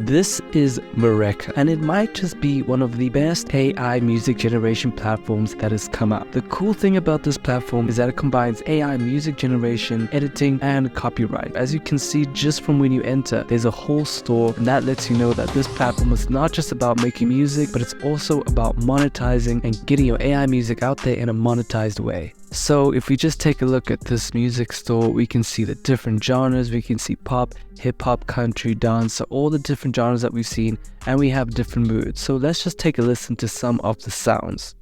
This is Mureka, and it might just be one of the best AI music generation platforms that has come out. The cool thing about this platform is that it combines AI music generation, editing, and copyright. As you can see just from when you enter, there's a whole store, and that lets you know that this platform is not just about making music, but it's also about monetizing and getting your AI music out there in a monetized way. So if we just take a look at this music store, we can see the different genres. We can see pop, hip-hop, country, dance, so all the different genres that we've seen, and we have different moods. So let's just take a listen to some of the sounds.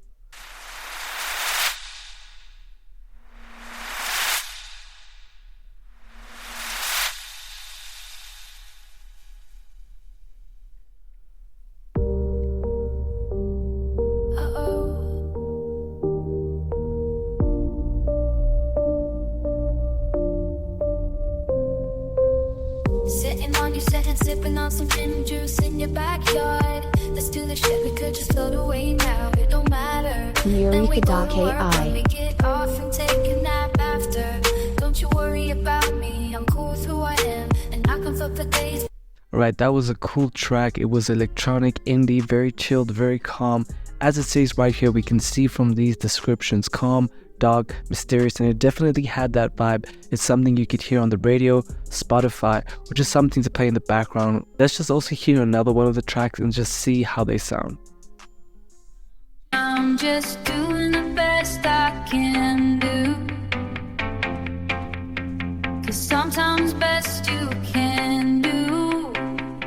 Sitting on your set and sipping on some gin juice in your backyard. Let's do the shit, we could just float away now. It don't matter. Mureka AI. We get off and take a nap after. Don't you worry about me, I'm cool with who I am, and I can flip the days. Right, that was a cool track. It was electronic, indie, very chilled, very calm. As it says right here, we can see from these descriptions, calm, dark, mysterious, and it definitely had that vibe. It's something you could hear on the radio, Spotify, or just something to play in the background. Let's just also hear another one of the tracks and just see how they sound. I'm just doing the best I can do, 'cause sometimes best you can do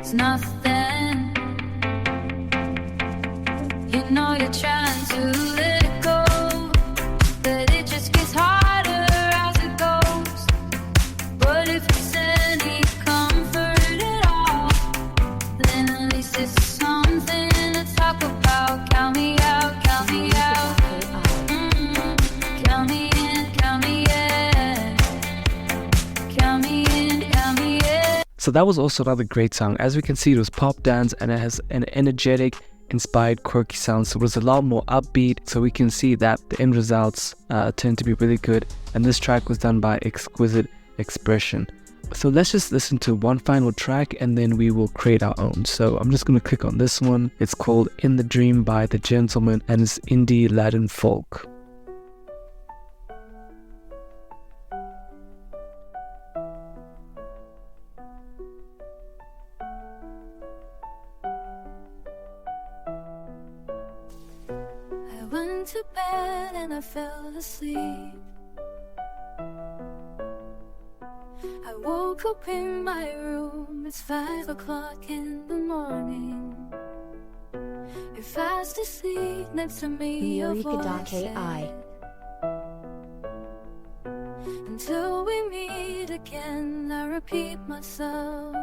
is nothing. You know you're trying to let it go, but it just gets harder as it goes. But if it's any comfort at all, then at least it's something to talk about. Count me out, count me out. Count me in, count me in. Count me in, count me in. So that was also another great song. As we can see, it was pop dance and it has an energetic, inspired, quirky sound, so it was a lot more upbeat. So we can see that the end results tend to be really good, and this track was done by Exquisite Expression. So let's just listen to one final track and then we will create our own. So I'm just going to click on this one. It's called In the Dream by The Gentleman, and it's indie Latin folk. I went to bed and I fell asleep. I woke up in my room, it's 5 o'clock in the morning. You're fast asleep next to me, your voice Mureka.ai. Until we meet again, I repeat myself.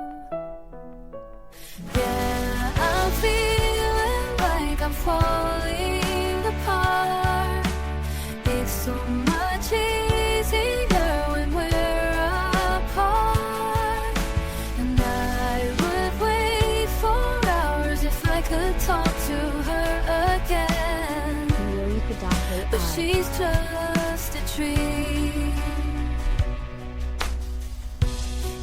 Yeah, I'm feeling like I'm falling apart. It's so much easier when we're apart. And I would wait for hours if I could talk to her again. Mureka.ai. But she's just a tree.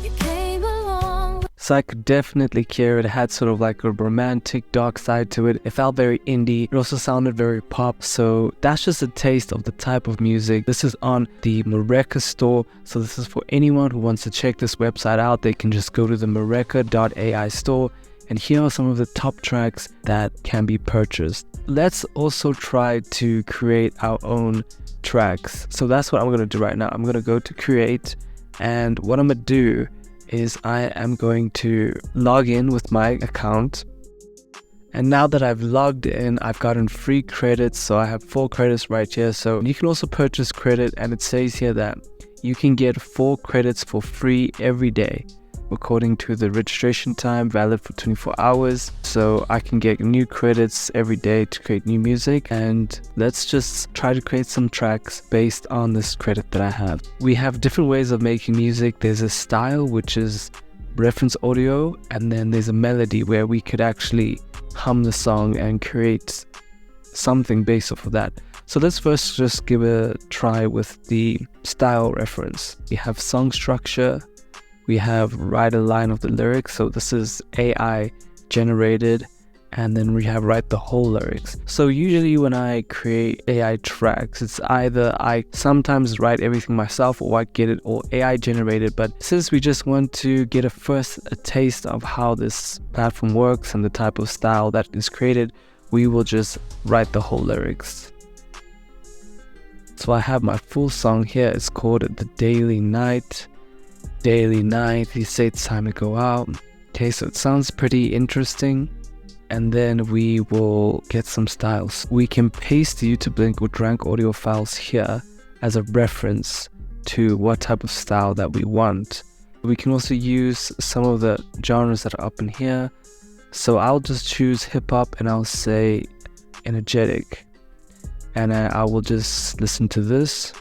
You came along. So I could definitely hear it had sort of like a romantic dark side to it. It felt very indie. It also sounded very pop. So that's just a taste of the type of music. This is on the Mureka store. So this is for anyone who wants to check this website out. They can just go to the Mureka.ai store, and here are some of the top tracks that can be purchased. Let's also try to create our own tracks. So that's what I'm going to do right now. I'm going to go to create, and what I'm going to do is I am going to log in with my account. And now that I've logged in, I've gotten free credits. So I have 4 credits right here. So you can also purchase credit, and it says here that you can get 4 credits for free every day, according to the registration time, valid for 24 hours. So I can get new credits every day to create new music, and let's just try to create some tracks based on this credit that I have. We have different ways of making music. There's a style, which is reference audio, and then there's a melody where we could actually hum the song and create something based off of that. So let's first just give a try with the style reference. We have song structure, we have write a line of the lyrics. So this is AI generated, and then we have write the whole lyrics. So usually when I create AI tracks, it's either I sometimes write everything myself or I get it all AI generated. But since we just want to get a taste of how this platform works and the type of style that is created, we will just write the whole lyrics. So I have my full song here. It's called The Daily Night. Daily night, you say it's time to go out. Okay, so it sounds pretty interesting. And then we will get some styles. We can paste the YouTube link or Drank audio files here as a reference to what type of style that we want. We can also use some of the genres that are up in here. So I'll just choose hip hop and I'll say energetic. And I will just listen to this.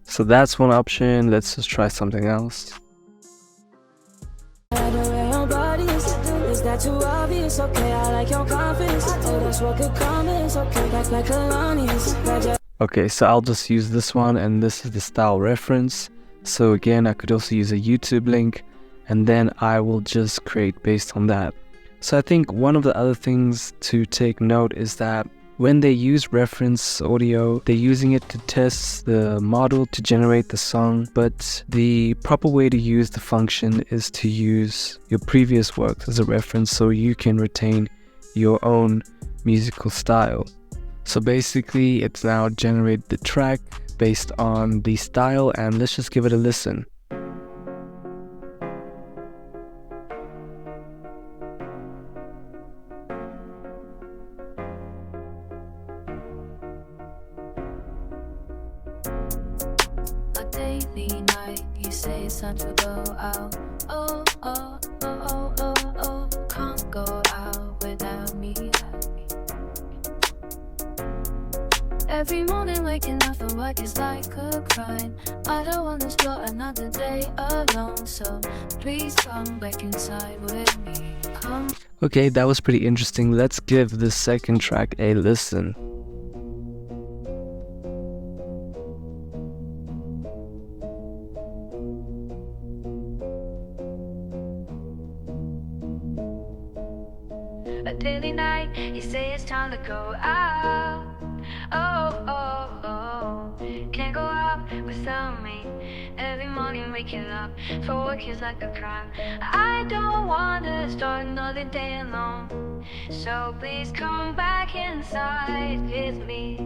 So that's one option. Let's just try something else. Okay, so I'll just use this one, and this is the style reference. So again, I could also use a YouTube link, and then I will just create based on that. So I think one of the other things to take note is that when they use reference audio, they're using it to test the model to generate the song, but the proper way to use the function is to use your previous works as a reference so you can retain your own musical style. So basically, it's now generated the track based on the style, and let's just give it a listen. A daily night, you say it's time to go out. Oh, oh, oh, oh, oh, oh, can't go out without me. Every morning waking up for work is like a crime. I don't want to start another day alone, so please come back inside with me. Come. Okay, that was pretty interesting. Let's give the second track a listen. A daily night, you say it's time to go out. Oh, oh, oh, can't go out without me. Every morning waking up for work is like a crime. I don't want to start another day alone, so please come back inside with me.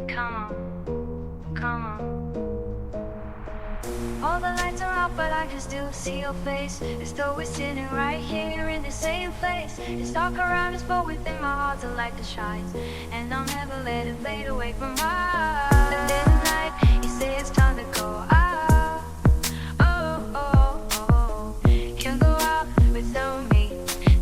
Come on, come on. All the lights are out, but I can still see your face. It's though we're sitting right here in the same place. It's dark around us, but within my heart's a light that shines, and I'll never let it fade away from my eyes. And then at night, you say it's time to go out. Oh, oh, oh, can't go out without me.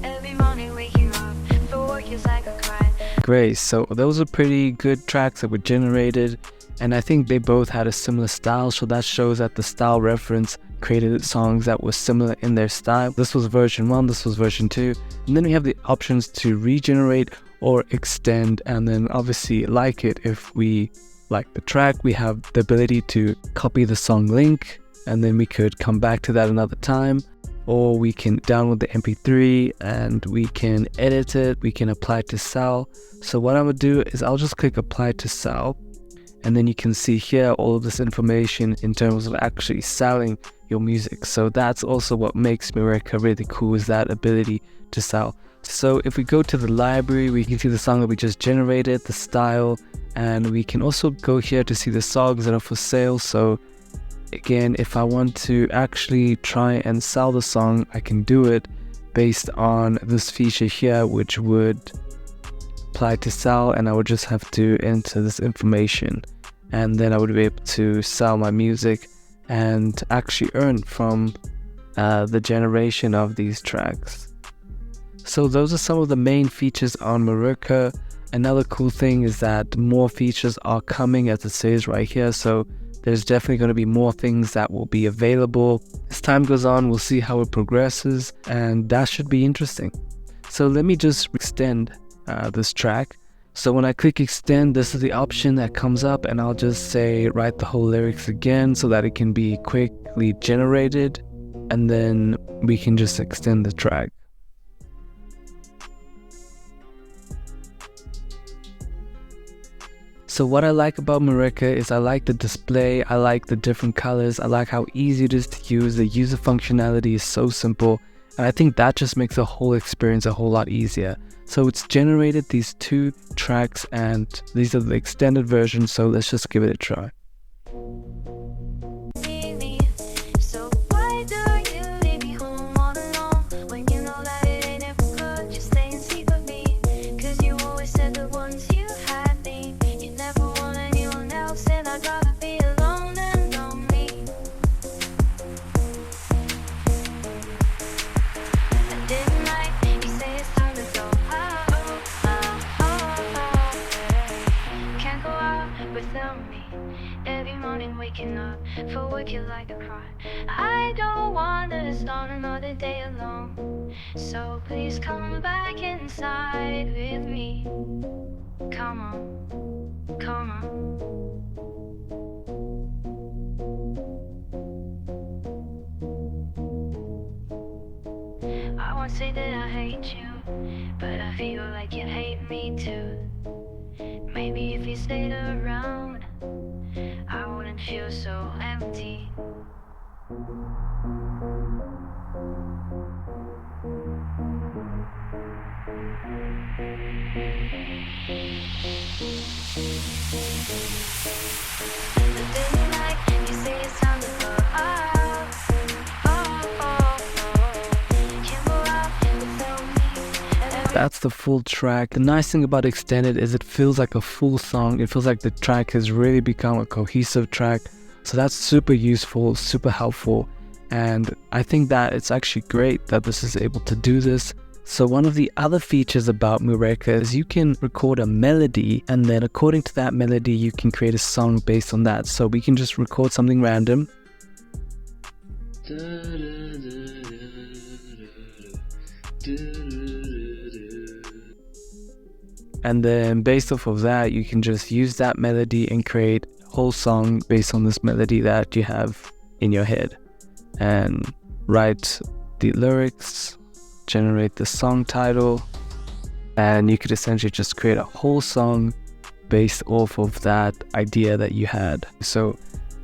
Every morning waking up for work is like a crime. Great, so those are pretty good tracks that were generated. And I think they both had a similar style, so that shows that the style reference created songs that were similar in their style. This was version 1, this was version 2. And then we have the options to regenerate or extend, and then obviously like it. If we like the track, we have the ability to copy the song link, and then we could come back to that another time. Or we can download the MP3 and we can edit it, we can apply to sell. So what I'm gonna do is I'll just click apply to sell. And then you can see here all of this information in terms of actually selling your music. So that's also what makes Mureka really cool, is that ability to sell. So if we go to the library, we can see the song that we just generated, the style, and we can also go here to see the songs that are for sale. So again, if I want to actually try and sell the song, I can do it based on this feature here, which would apply to sell, and I would just have to enter this information, and then I would be able to sell my music and actually earn from the generation of these tracks. So those are some of the main features on Mureka. Another cool thing is that more features are coming, as it says right here, so there's definitely going to be more things that will be available. As time goes on, we'll see how it progresses, and that should be interesting. So let me just extend this track. So when I click extend, this is the option that comes up, and I'll just say write the whole lyrics again so that it can be quickly generated, and then we can just extend the track. So what I like about Mureka is I like the display, I like the different colors, I like how easy it is to use, the user functionality is so simple, and I think that just makes the whole experience a whole lot easier. So it's generated these 2 tracks, and these are the extended versions, so let's just give it a try. So why do you leave me home all alone when you know that it ain't ever good? Just stay and sleep with me, 'cause you always said that once you had me, you never want anyone else, and I'd rather be alone and lonely. I didn't like you say it's time to go. Can't go out without me. Every morning waking up, for work you like to cry. I don't wanna start another day alone, so please come back inside with me. Come on, come on. I won't say that I hate you, but I feel like you hate me too. Maybe if you stayed around, I wouldn't feel so empty. But then like you say it's time to go out. Can't go out without me. That's the full track. The nice thing about extended is it feels like a full song. It feels like the track has really become a cohesive track. So that's super useful, super helpful. And I think that it's actually great that this is able to do this. So one of the other features about Mureka is you can record a melody, and then according to that melody, you can create a song based on that. So we can just record something random. And then based off of that, you can just use that melody and create a whole song based on this melody that you have in your head. And write the lyrics, generate the song title, and you could essentially just create a whole song based off of that idea that you had. So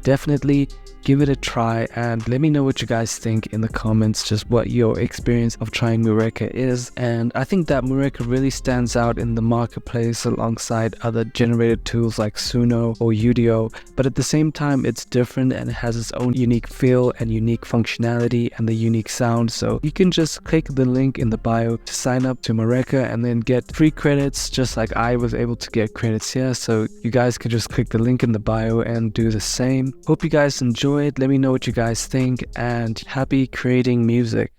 definitely give it a try, and let me know what you guys think in the comments, just what your experience of trying Mureka is. And I think that Mureka really stands out in the marketplace alongside other generated tools like Suno or Udio, but at the same time it's different and it has its own unique feel and unique functionality and the unique sound. So you can just click the link in the bio to sign up to Mureka and then get free credits, just like I was able to get credits here. So you guys can just click the link in the bio and do the same. Hope you guys enjoyed. Let me know what you guys think, and happy creating music.